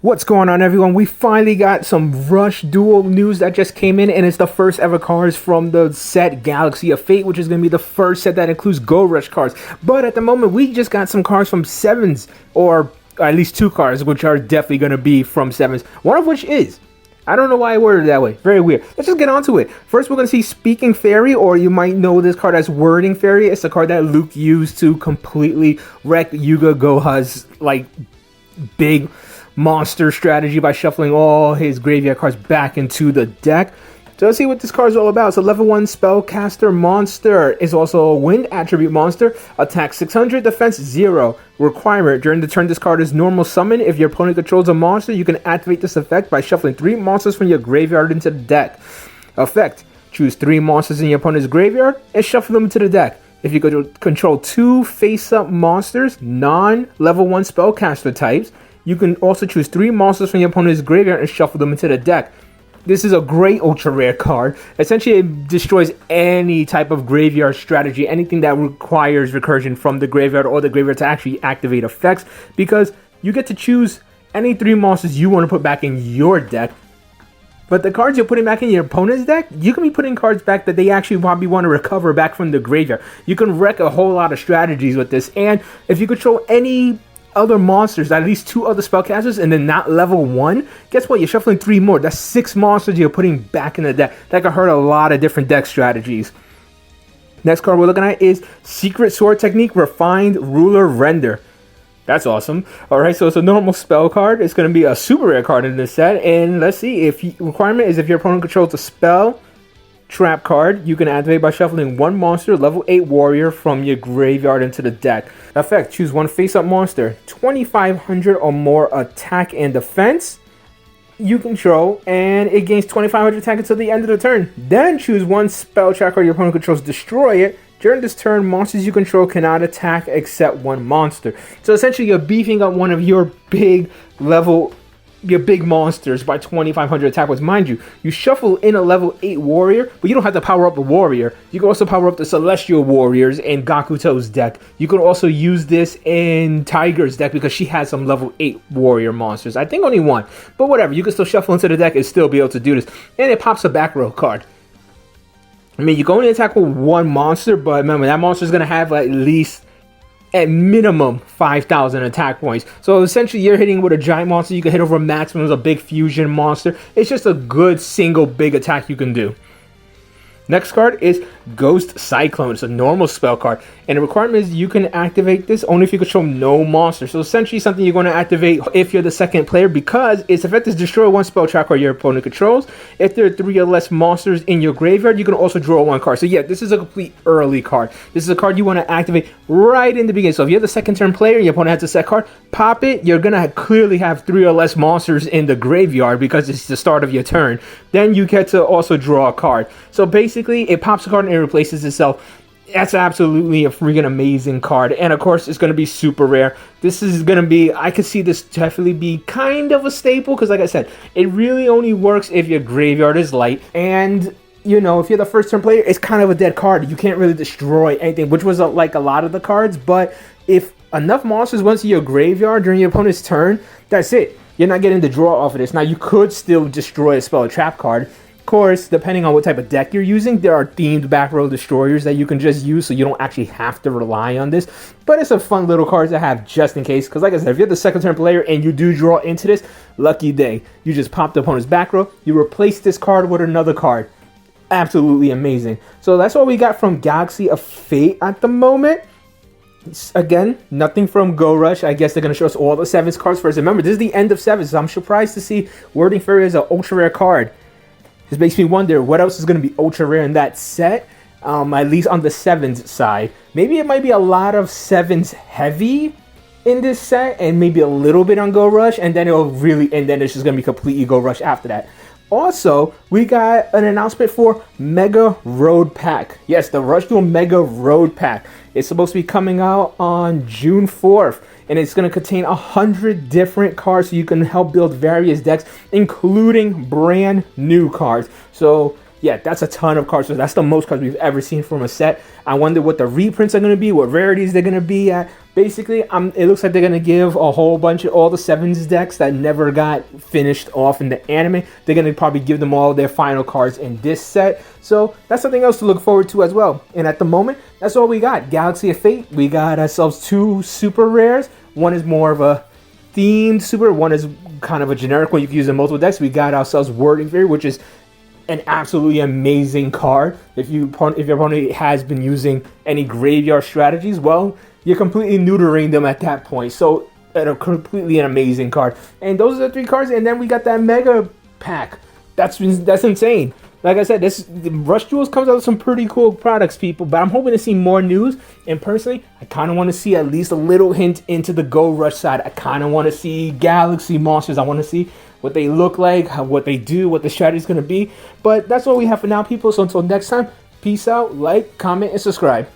What's going on, everyone? We finally got some Rush Duel news that just came in, and it's the first ever cards from the set Galaxy of Fate, which is going to be the first set that includes Go Rush cards. But at the moment, we just got some cards from Sevens, or at least two cards, which are definitely going to be from Sevens. One of which is, I don't know why I worded it that way. Very weird. Let's just get on to it. First, we're going to see Speaking Fairy, or you might know this card as Wording Fairy. It's a card that Luke used to completely wreck Yuga Goha's, big monster strategy by shuffling all his graveyard cards back into the deck. So let's see what this card is all about. It's a level 1 spellcaster monster. It's also a wind attribute monster. Attack 600, defense 0. Requirement: during the turn this card is normal summon. If your opponent controls a monster, you can activate this effect by shuffling 3 monsters from your graveyard into the deck. Effect: choose 3 monsters in your opponent's graveyard and shuffle them into the deck. If you control 2 face-up monsters, non-level 1 spellcaster types, you can also choose 3 monsters from your opponent's graveyard and shuffle them into the deck. This is a great ultra rare card. Essentially, it destroys any type of graveyard strategy, anything that requires recursion from the graveyard or the graveyard to actually activate effects, because you get to choose any 3 monsters you want to put back in your deck. But the cards you're putting back in your opponent's deck, you can be putting cards back that they actually probably want to recover back from the graveyard. You can wreck a whole lot of strategies with this, and if you control any other monsters, at least 2 other spellcasters, and then not level 1, guess what? You're shuffling 3 more. That's 6 monsters you're putting back in the deck. That could hurt a lot of different deck strategies. Next card we're looking at is Secret Sword Technique Refined Ruler Render. That's awesome. Alright, so it's a normal spell card. It's going to be a super rare card in this set, and let's see. If requirement is if your opponent controls a spell trap card, you can activate by shuffling 1 monster, level 8 warrior, from your graveyard into the deck. Effect: choose 1 face-up monster, 2500 or more attack and defense you control, and it gains 2500 attack until the end of the turn. Then choose 1 spell trap card your opponent controls, destroy it. During this turn, monsters you control cannot attack except 1 monster. So essentially, you're beefing up one of your big monsters by 2500 attack points. Mind you, you shuffle in a level 8 warrior, but you don't have to power up the warrior. You can also power up the celestial warriors in Gakuto's deck. You can also use this in Tiger's deck because she has some level 8 warrior monsters. I think only 1, but whatever. You can still shuffle into the deck and still be able to do this. And it pops a back row card. I mean, you can only attack with 1 monster, but remember, that monster is going to have at minimum 5,000 attack points. So essentially, you're hitting with a giant monster. You can hit over a maximum as a big fusion monster. It's just a good single big attack you can do. Next card is Ghost Cyclone. It's a normal spell card, and the requirement is you can activate this only if you control no monster. So essentially, something you're going to activate if you're the second player, because its effect is destroy 1 spell track card your opponent controls. If there are 3 or less monsters in your graveyard, you can also draw 1 card. So yeah, this is a complete early card. This is a card you want to activate right in the beginning. So if you're the second turn player, your opponent has a set card, pop it. You're going to clearly have 3 or less monsters in the graveyard because it's the start of your turn. Then you get to also draw a card. So basically, it pops a card and it replaces itself. That's absolutely a freaking amazing card. And of course, it's going to be super rare. This is going to be, I could see this definitely be kind of a staple, because like I said, it really only works if your graveyard is light. And you know, if you're the first turn player, it's kind of a dead card. You can't really destroy anything, which was like a lot of the cards. But if enough monsters went to your graveyard during your opponent's turn, that's it. You're not getting the draw off of this. Now, you could still destroy a spell or trap card. Of course, depending on what type of deck you're using, there are themed back row destroyers that you can just use, so you don't actually have to rely on this. But it's a fun little card to have just in case, because like I said, if you're the second turn player and you do draw into this, lucky day. You just pop the opponent's back row, you replace this card with another card. Absolutely amazing. So that's all we got from Galaxy of Fate at the moment. Again, nothing from Go Rush. I guess they're going to show us all the 7s cards first. Remember, this is the end of 7s, so I'm surprised to see Wording Fairy as an ultra rare card. This makes me wonder what else is going to be ultra rare in that set, at least on the 7s side. Maybe it might be a lot of 7s heavy in this set, and maybe a little bit on Go Rush, and then it's just going to be completely Go Rush after that. Also, we got an announcement for Mega Road Pack. Yes, the Rush Duel Mega Road Pack. It's supposed to be coming out on June 4th. And it's going to contain 100 different cards so you can help build various decks, including brand new cards. So yeah, that's a ton of cards. So that's the most cards we've ever seen from a set. I wonder what the reprints are going to be, what rarities they're going to be at. Basically, it looks like they're going to give a whole bunch of all the Sevens decks that never got finished off in the anime. They're going to probably give them all their final cards in this set. So that's something else to look forward to as well. And at the moment, that's all we got. Galaxy of Fate, we got ourselves 2 super rares. One is more of a themed super, one is kind of a generic one you can use in multiple decks. We got ourselves Wording Fairy, which is an absolutely amazing card. If your opponent has been using any graveyard strategies, well, you're completely neutering them at that point. So, completely an amazing card. And those are the 3 cards. And then we got that mega pack. That's insane. Like I said, the Rush Duels comes out with some pretty cool products, people. But I'm hoping to see more news. And personally, I kind of want to see at least a little hint into the Go Rush side. I kind of want to see Galaxy monsters. I want to see what they look like, what they do, what the strategy is going to be. But that's all we have for now, people. So until next time, peace out, like, comment, and subscribe.